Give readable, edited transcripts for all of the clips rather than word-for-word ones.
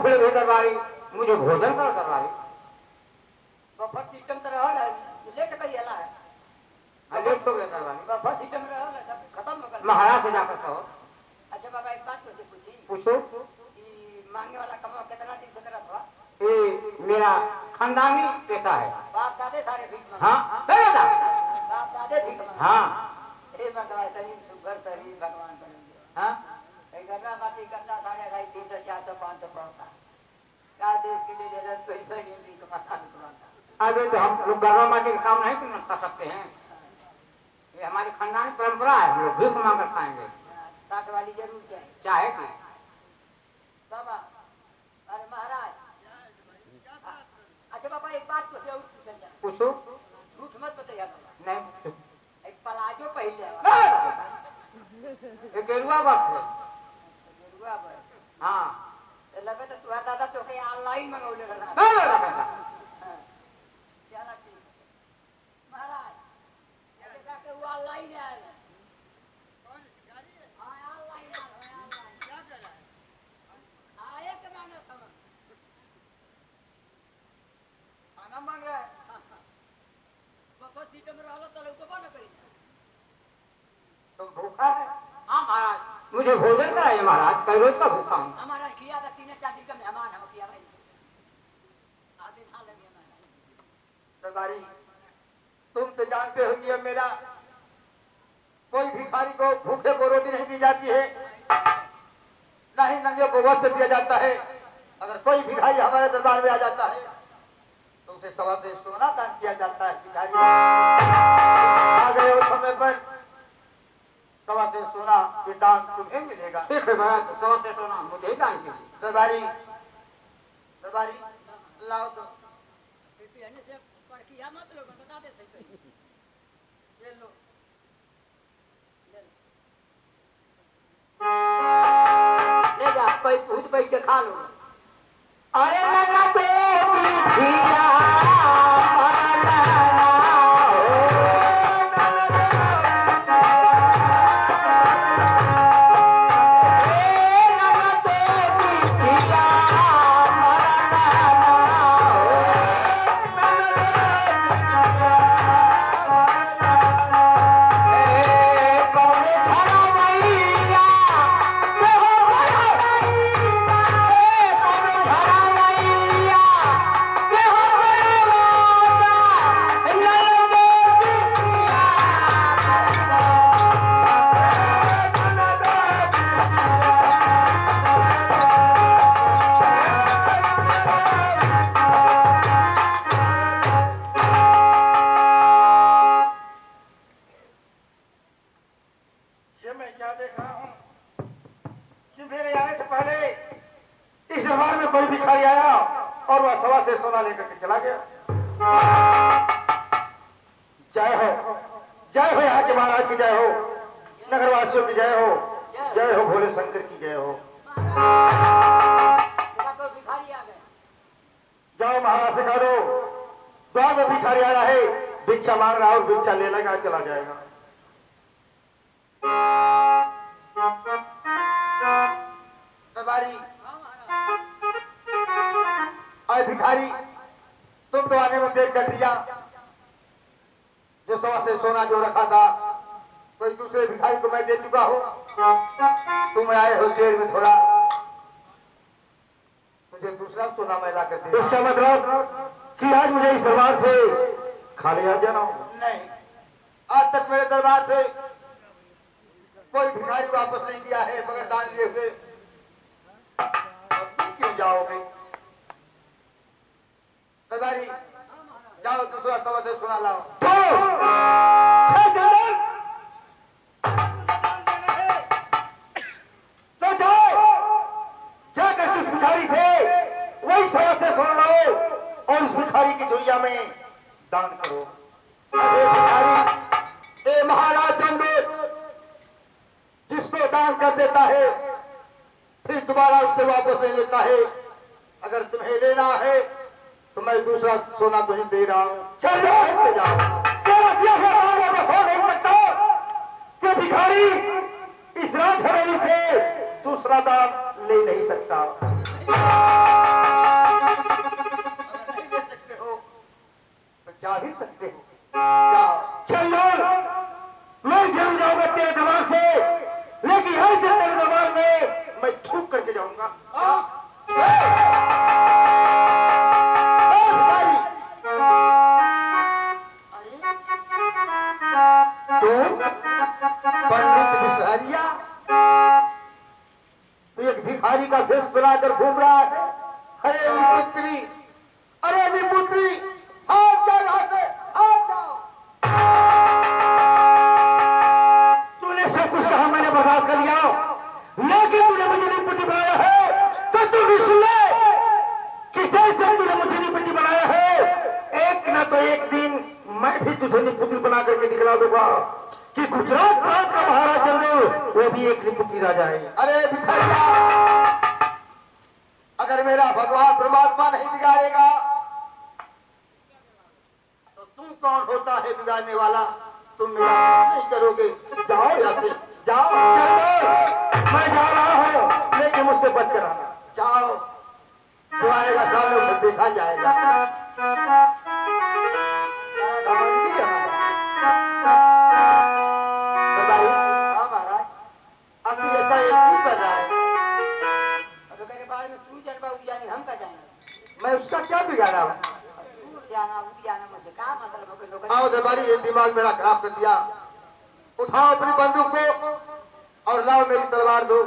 भूल गए दरबारी, मुझे भोजन कर दरबारी। बफर सिस्टम तो रहल है, लेट कहीं आला है। लेट हो गया दरबारी। बफर सिस्टम रहल है, सब खत्म हो गया। महाराज से जाकर कहो। अच्छा बाबा एक बात मुझे पूछी। पूछो। कि मांगने वाला कमाओ कितना दिन से करत हुआ? ये मेरा खानदानी पेशा है। बाप दादे सारे भीख मांगे। हाँ बेटा। बाप दादे भीख मांगे। हाँ। ए मर्दवा तरी सुगर तरी भगवान करेंगे। हाँ। ए गन्ना बाटी करना साढ़े ढाई 300 400 500 पड़ता। क्या देश के लिए जरूरत कोई कोई नहीं कमाता नहीं। अबे तो हम लोग गरबा माटी का काम नहीं कर सकते हैं। ये हमारी खानदानी परंपरा है, हम लोग भीख मांग कर खाएंगे। 60 वाली जरूर चाहिए। चाहे कि बाबा अरे महाराज। अच्छा बाबा एक बात तो जरूर पूछना चाहता। पूछो। झूठ मत बताइए बाबा। नहीं। एक पलाजो पहन ले। ये गेरुआ बात है। गेरुआ बात। हाँ। तो लगे तो तुम्हारा दादा तो कहीं ऑनलाइन मंगौले रहना। चला ठीक महाराज। ये देखा कि वो ऑनलाइन है। कौन गाड़ी है? हां ऑनलाइन है, ऑनलाइन। क्या कर रहा है? आए के मांगे खाना मांग रहा है। बफर सिस्टम रहलो तो लोग को न करी। तुम भूखा है? हाँ महाराज, मुझे भोजन कराइए महाराज, कई रोज का भूखा हूँ। हमारा खिया था 3-4 दिन का मेहमान हम किया भाई। आधे खा लेंगे हमारा। सरदारी तुम तो जानते हो नियम मेरा, कोई भिखारी को भूखे को रोटी नहीं दी जाती है, ना ही नंगे को वस्त्र दिया जाता है। अगर कोई भिखारी हमारे दरबार में आ जाता है तो उसे सवा से सोना दान किया जाता है। भिखारी आ गए उस समय पर सवा से सोना ये दान तुम्हें मिलेगा। ठीक है महाराज, सवा से सोना मुझे ही दान कीजिए। दरबारी दरबारी लाओ तो पीने से पर किया मत लोग बता दे सही। ये लो। ले जा, कोई भूत बैठ के खा लो। अरे नन्ना बेटी भैया कोई भिखारी आया और वह सवा से सोना लेकर के चला गया। जय हो यहाँ के महाराज की जय हो, नगरवासियों की जय हो, जय हो भोले शंकर की जय हो। जाओ महाराज से कह दो द्वार में भिखारी आया है, भिक्षा मांग रहा है और भिक्षा ले लगा चला जाएगा। दरबारी अरे भिखारी तुम तो आने में देर कर दिया, जो सवा से सोना जो रखा था कोई दूसरे भिखारी को मैं दे चुका हूँ, तुम आए हो देर में थोड़ा, मुझे दूसरा सोना मैं ला कर दे। इसका मतलब कि आज मुझे इस दरबार से खाली आ जाना? नहीं, आज तक मेरे दरबार से कोई भिखारी वापस नहीं दिया है मगर दान लिए हुए। क्यों जाओगे दरबारी? जाओ दूसरा सवा से सोना लाओ। तो जाओ जाकर उस भिखारी से वही सवा से सोना लाओ और उस भिखारी की झुरिया में दान करो। अरे भिखारी ए महाराज चंद्र जिसको दान कर देता है फिर दोबारा उससे वापस नहीं लेता है। अगर तुम्हें लेना है तो मैं दूसरा सोना तुम्हें दे रहा हूँ। चलो जाओ। तेरा दिया हुआ दान हो नहीं सकता कि भिखारी इस राज हवेली से दूसरा दान ले नहीं सकता। तुम पंडित बिसहरिया, तो एक भिखारी का भेष बनाकर घूम रहा है। अरे विपुत्री, अरे विपुत्री, हाथ जाओ यहाँ से, हाथ जाओ। तूने सब कुछ कहा, मैंने बर्बाद कर लिया, लेकिन तूने मुझे निपुटी बनाया है, तो तू भी सुन ले कि जैसे तूने मुझे निपुटी बनाया है, एक न तो एक दिन मैं भी तुझे निपुटी बना करके दिखला दूंगा कि गुजरात प्रांत का महाराज जनरल वो भी एक निपुटी राजा है। अरे भिखारिया, अगर मेरा भगवान परमात्मा नहीं बिगाड़ेगा तो तू कौन होता है बिगाड़ने वाला? तुम मेरा नहीं करोगे। जाओ यहाँ से, जाओ। चलो, मैं जा रहा हूँ, लेकिन मुझसे बच कर आना। जाओ, जो आएगा सामने उसे देखा जाएगा। भाई, हाँ महाराज, अब तू ऐसा एक क्यों कर रहा है? अब मेरे बारे में तू जनवा उग जाने हम का जाएंगे। मैं उसका क्या बिगाड़ा हूँ? दूर जाना उग जाना मुझसे क्या मतलब है? लोग आओ दरबारी, ये दिमाग मेरा खराब कर दिया। उठाओ अपनी बंदूक को और लाओ मेरी तलवार दो,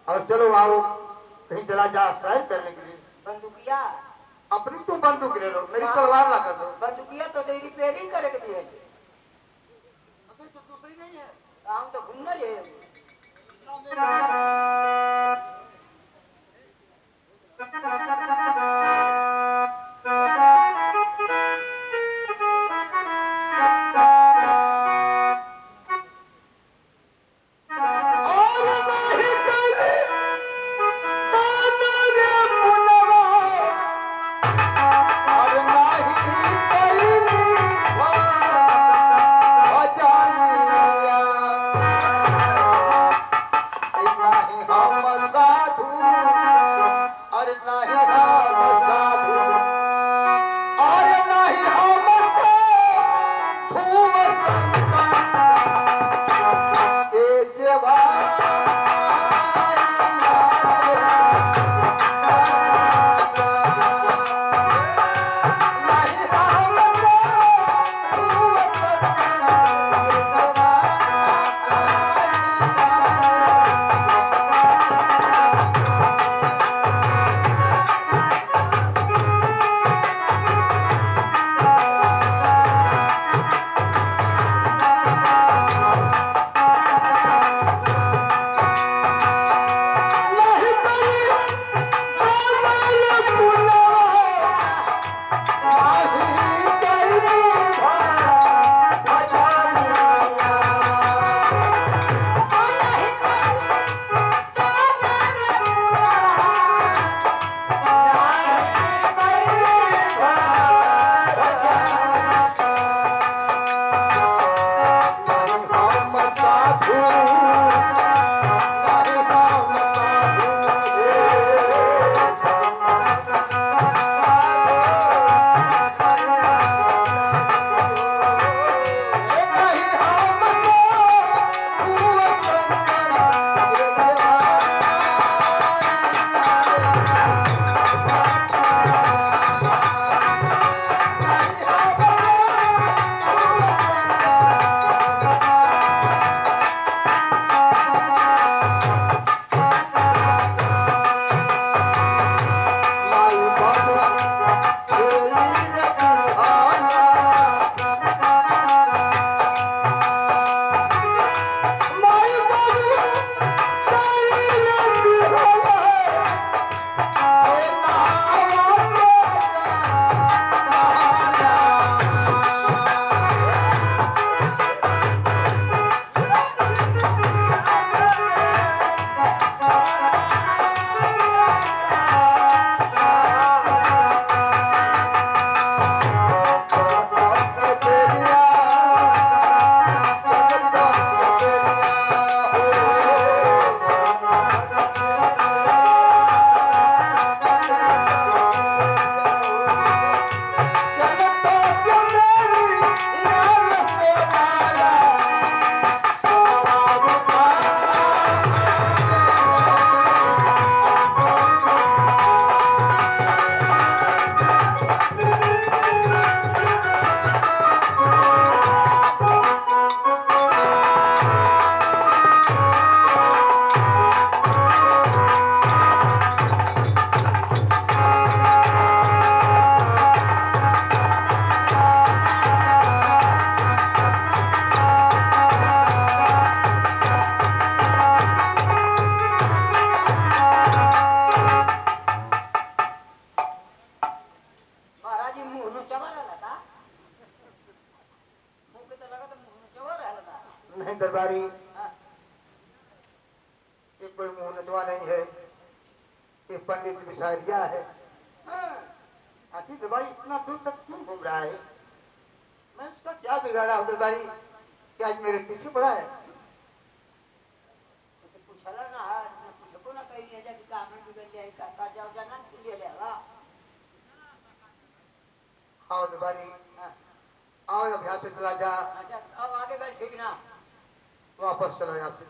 और चलो आओ कहीं चला जा सैर करने के लिए। बंदूकिया, अपनी तुम बंदूक ले लो, मेरी तलवार ला कर दो। बंदूकिया तो तेरी रिपेयरिंग करे के दिए, अभी तो दूसरी नहीं है। हम तो घूमना ले। दरबारी हाँ, ये कोई मुंह नटवा नहीं है, ये पंडित विसारिया है। हाँ, आखिर दरबारी इतना दूर तक क्यों घूम रहा है? मैं उसका क्या बिगाड़ा हूँ दरबारी कि आज मेरे पीछे पड़ा है? उसे पूछला ना है, उसने पूछको ना कहीं नहीं जाके काम में बिगड़ लिया, का जाओ जाना के लिए लेगा। आओ दरबारी, हाँ, आओ अभ्यास से चला जा, अच्छा अब आगे बढ़ ठीक ना। वापस चलो यहाँ से।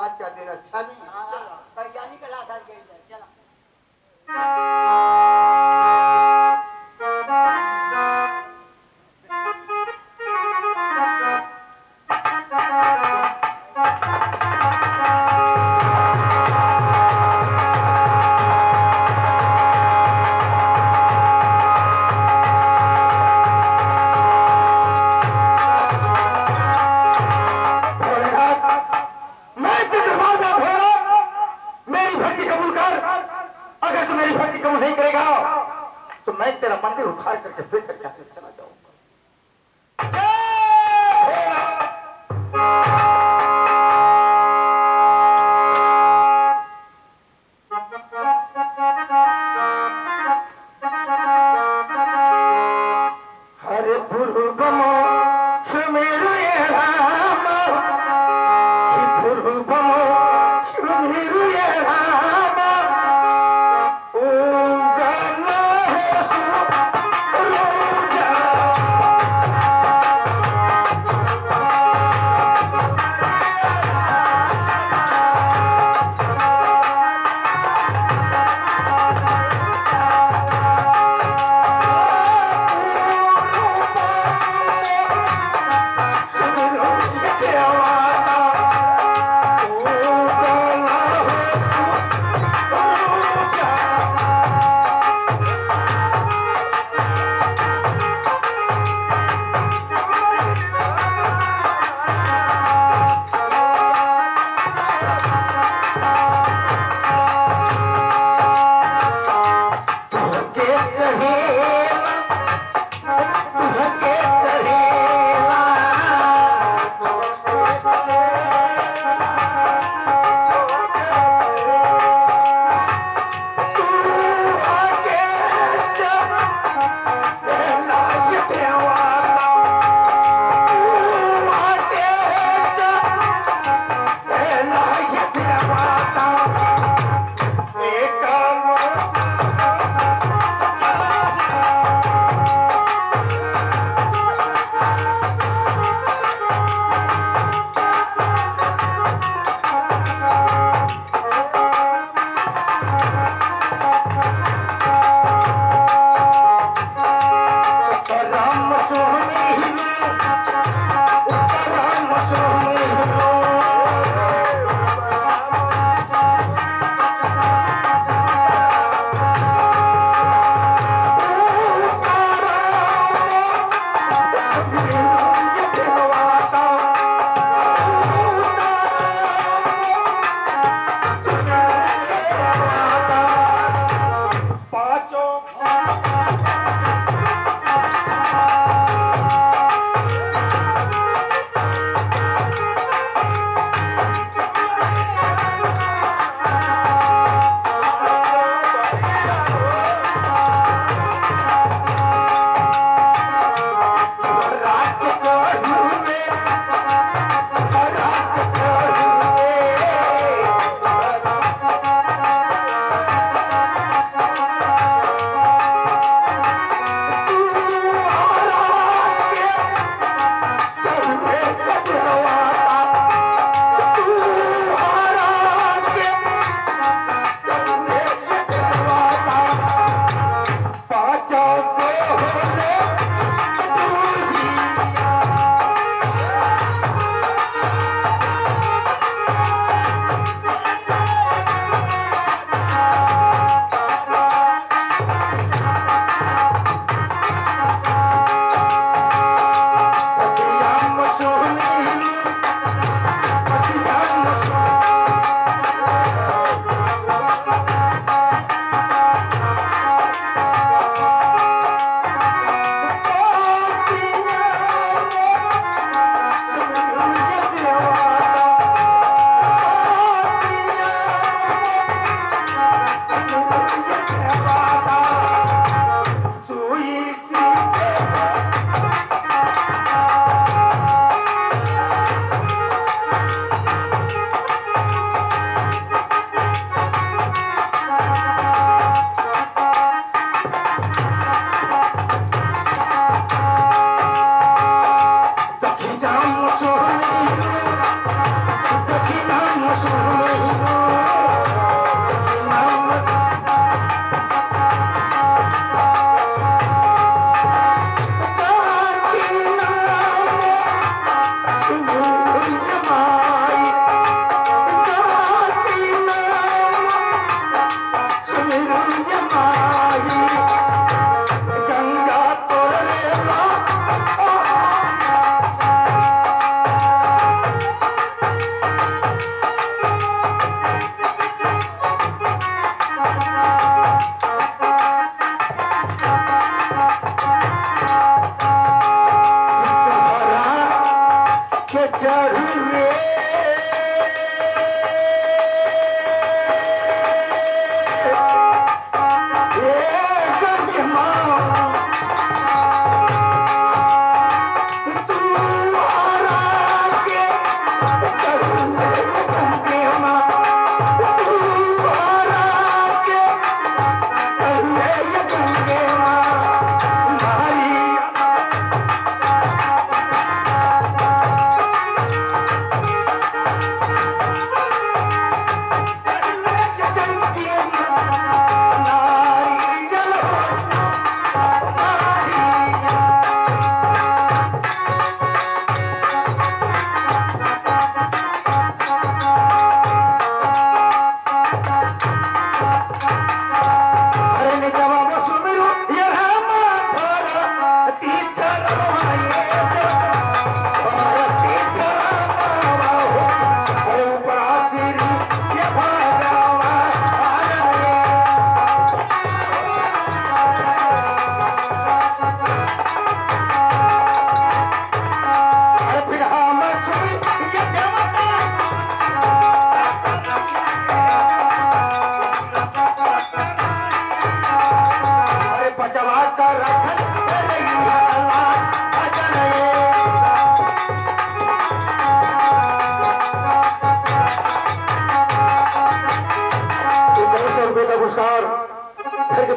आज का दिन अच्छा नहीं है। हाँ, कहीं जाने का लाथा गई है, चला। भोलेनाथ, मैं तेरे दरबार में भोला, मेरी भक्ति कबूल कर। अगर तू मेरी भक्ति कबूल नहीं करेगा तो मैं तेरा मंदिर उखाड़ करके फिर करके आगे चला जाऊंगा। जय भोला। हरे पूर्वमो सुमेरु ये राम, पूर्वमो सुमेरु ये राम, ओ गला है के चढ़िए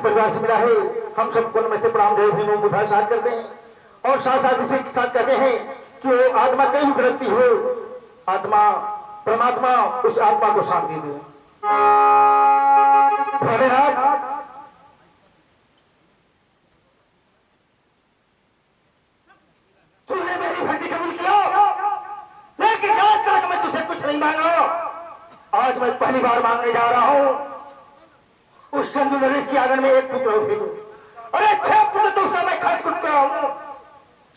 परिवार से मिला है। हम सबको नमस्ते प्रणाम जय भीम मुद्रा साथ करते हैं और साथ साथ इसी के साथ कहते हैं कि वो आत्मा कहीं विरक्ति हो, आत्मा परमात्मा उस आत्मा को शांति दे। तूने मेरी भक्ति कबूल किया, लेकिन याद कर मैं तुझसे कुछ नहीं मांगा। आज मैं पहली बार मांगने जा रहा हूं उस चंदू नरेश की आंगन में एक पुत्र भेजो। अरे 6 पुत्र तो उसका मैं खाट कुटता हूं,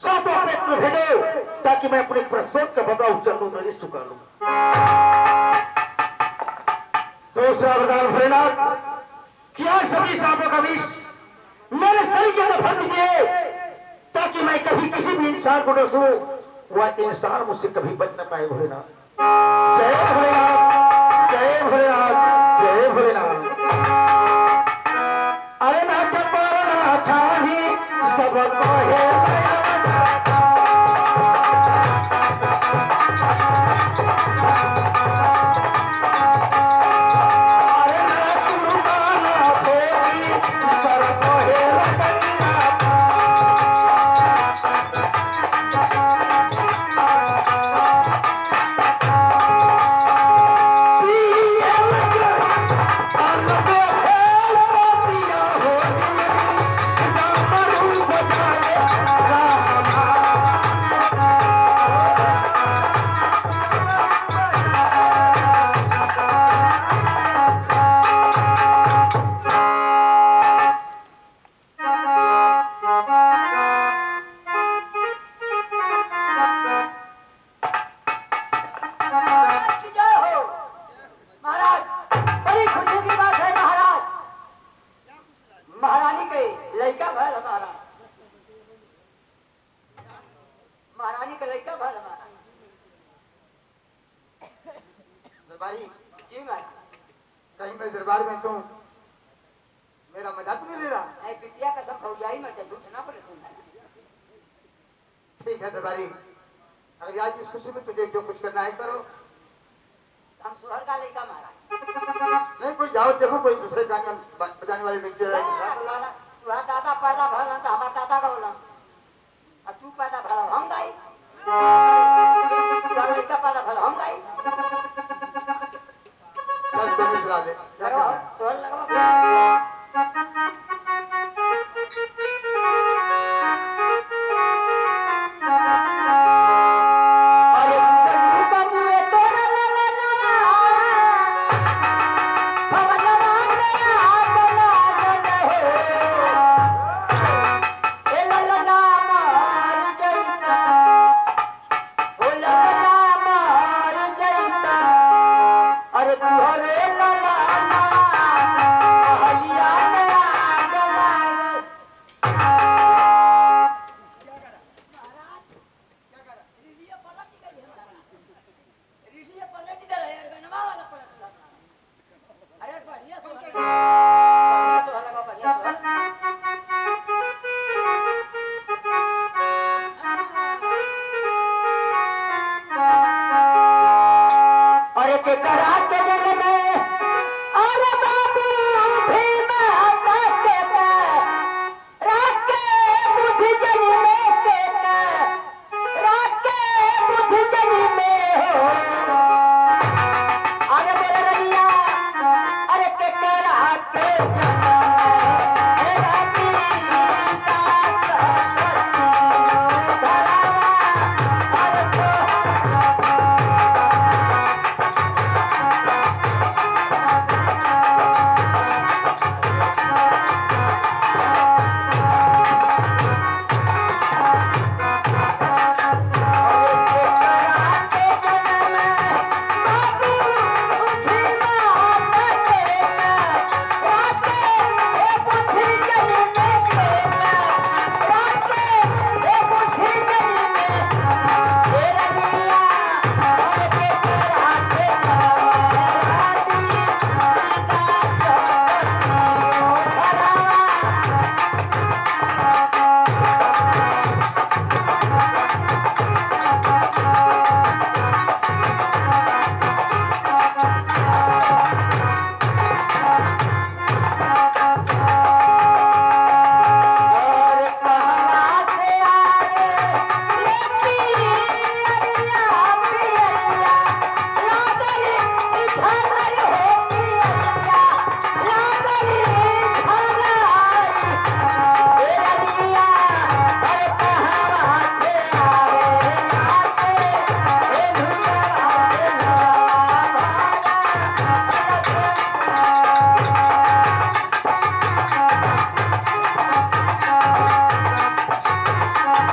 7 अपने पुत्र भेजो ताकि मैं अपने प्रसव का बदला उस चंदू नरेश चुका लूं। दूसरा वरदान भोलेनाथ, क्या सभी सांपों का विष मेरे शरीर के अंदर भर दीजिए ताकि मैं कभी किसी भी इंसान को न छूं, वह इंसान मुझसे कभी बच न पाए। भोलेनाथ जय भोलेनाथ, जय भोलेनाथ, जय भोलेनाथ। अरे ना चपर ना छाही सब कहे अरे ना तुरुका ना देवी सब कहे कहीं मैं दरबार में तो मेरा मजाक नहीं ले रहा। बिटिया का सब फौजाई में झूठना पड़े। ठीक है दरबारी, अगर आज इस खुशी में तुझे जो कुछ करना है करो। हम सुहर का लड़का मारा नहीं, कोई जाओ देखो कोई दूसरे गाने बजाने वाले मिल जाए। तुहार दादा पैदा भला तो हमारा दादा का बोला, और तू पैदा भला हम गाई, तुहार लड़का पैदा भला हम गाई। बस तुम बुला ले सुहर लगा के करा के जग में अरे बाबू भीम के राके बुद्धि जनी में के राके बुद्धि जनी में हो